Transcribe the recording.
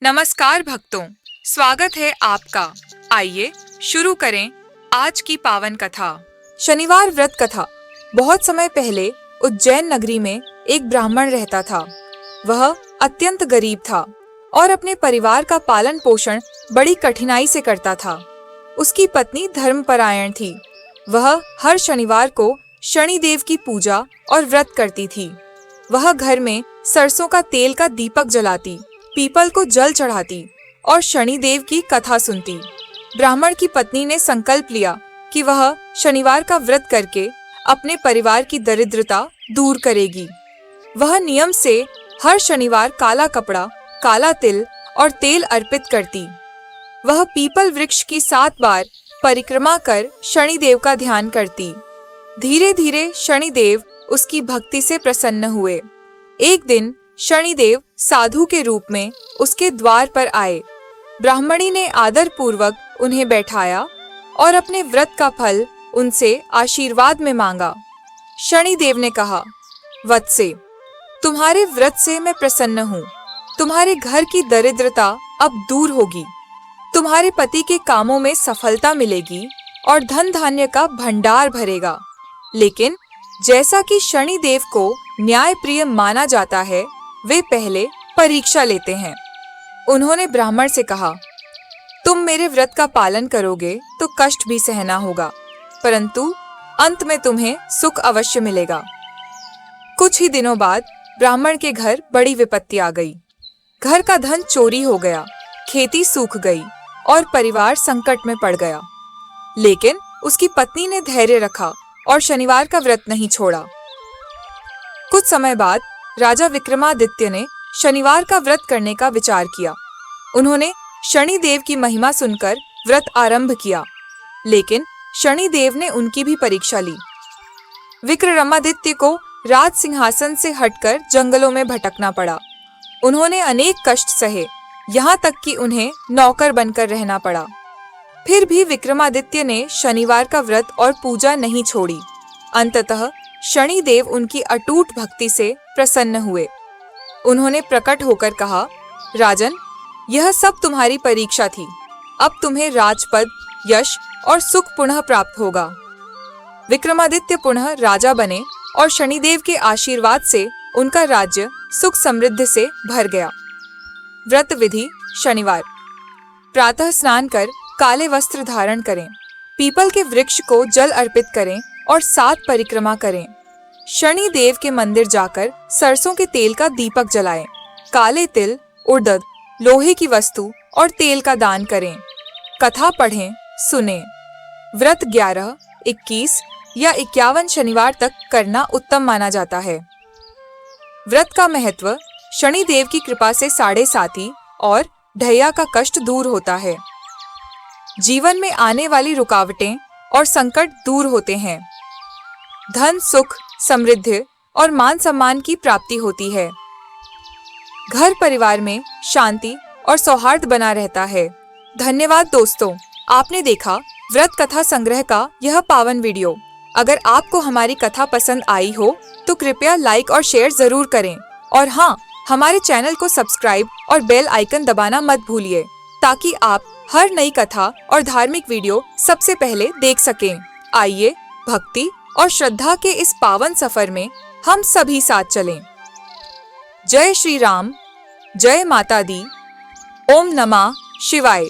नमस्कार भक्तों, स्वागत है आपका। आइए शुरू करें आज की पावन कथा। शनिवार व्रत कथा। बहुत समय पहले उज्जैन नगरी में एक ब्राह्मण रहता था। वह अत्यंत गरीब था और अपने परिवार का पालन पोषण बड़ी कठिनाई से करता था। उसकी पत्नी धर्मपरायण थी। वह हर शनिवार को शनिदेव की पूजा और व्रत करती थी। वह घर में सरसों का तेल का दीपक जलाती, पीपल को जल चढ़ाती और शनिदेव की कथा सुनती। ब्राह्मण की पत्नी ने संकल्प लिया कि वह शनिवार का व्रत करके अपने परिवार की दरिद्रता दूर करेगी। वह नियम से हर शनिवार काला कपड़ा, काला तिल और तेल अर्पित करती। वह पीपल वृक्ष की 7 बार परिक्रमा कर शनिदेव का ध्यान करती। धीरे धीरे शनिदेव उसकी भक्ति से प्रसन्न हुए। एक दिन शनिदेव साधु के रूप में उसके द्वार पर आए। ब्राह्मणी ने आदर पूर्वक उन्हें बैठाया और अपने व्रत का फल उनसे आशीर्वाद में मांगा। शनिदेव ने कहा, वत्से, तुम्हारे व्रत से मैं प्रसन्न हूँ। तुम्हारे घर की दरिद्रता अब दूर होगी। तुम्हारे पति के कामों में सफलता मिलेगी और धन धान्य का भंडार भरेगा। लेकिन जैसा कि शनिदेव को न्याय प्रिय माना जाता है, वे पहले परीक्षा लेते हैं। उन्होंने ब्राह्मण से कहा, तुम मेरे व्रत का पालन करोगे तो कष्ट भी सहना होगा, परंतु अंत में तुम्हें सुख अवश्य मिलेगा। कुछ ही दिनों बाद ब्राह्मण के घर बड़ी विपत्ति आ गई। घर का धन चोरी हो गया, खेती सूख गई और परिवार संकट में पड़ गया। लेकिन उसकी पत्नी ने धैर्य रखा और शनिवार का व्रत नहीं छोड़ा। कुछ समय बाद राजा विक्रमादित्य ने शनिवार का व्रत करने का विचार किया। उन्होंने शनिदेव की महिमा सुनकर व्रत आरंभ किया, लेकिन शनिदेव ने उनकी भी परीक्षा ली। विक्रमादित्य को राज सिंहासन से हटकर जंगलों में भटकना पड़ा। उन्होंने अनेक कष्ट सहे, यहाँ तक कि उन्हें नौकर बनकर रहना पड़ा। फिर भी विक्रमादित्य ने शनिवार का व्रत और पूजा नहीं छोड़ी। अंततः शनिदेव उनकी अटूट भक्ति से प्रसन्न हुए। उन्होंने प्रकट होकर कहा, राजन, यह सब तुम्हारी परीक्षा थी। अब तुम्हें राजपद, यश और सुख पुनः प्राप्त होगा। विक्रमादित्य पुनः राजा बने और शनिदेव के आशीर्वाद से उनका राज्य सुख समृद्धि से भर गया। व्रत विधि। शनिवार प्रातः स्नान कर काले वस्त्र धारण करें, पीपल के वृक्ष को जल अर्पित करें और 7 परिक्रमा करें। शनि देव के मंदिर जाकर सरसों के तेल का दीपक जलाएं। काले तिल, उड़द, लोहे की वस्तु और तेल का दान करें। कथा पढ़ें, सुनें। व्रत 11, 21 या 51 शनिवार तक करना उत्तम माना जाता है। व्रत का महत्व। शनि देव की कृपा से साढ़े साती और ढैया का कष्ट दूर होता है। जीवन में आने वाली रुकावटें और संकट दूर होते हैं। धन, सुख, समृद्धि और मान सम्मान की प्राप्ति होती है। घर परिवार में शांति और सौहार्द बना रहता है। धन्यवाद दोस्तों, आपने देखा व्रत कथा संग्रह का यह पावन वीडियो। अगर आपको हमारी कथा पसंद आई हो तो कृपया लाइक और शेयर जरूर करें। और हाँ, हमारे चैनल को सब्सक्राइब और बेल आइकन दबाना मत भूलिए, ताकि आप हर नई कथा और धार्मिक वीडियो सबसे पहले देख सकें। आइए भक्ति और श्रद्धा के इस पावन सफर में हम सभी साथ चलें। जय श्री राम, जय माता दी। ओम नमः शिवाय।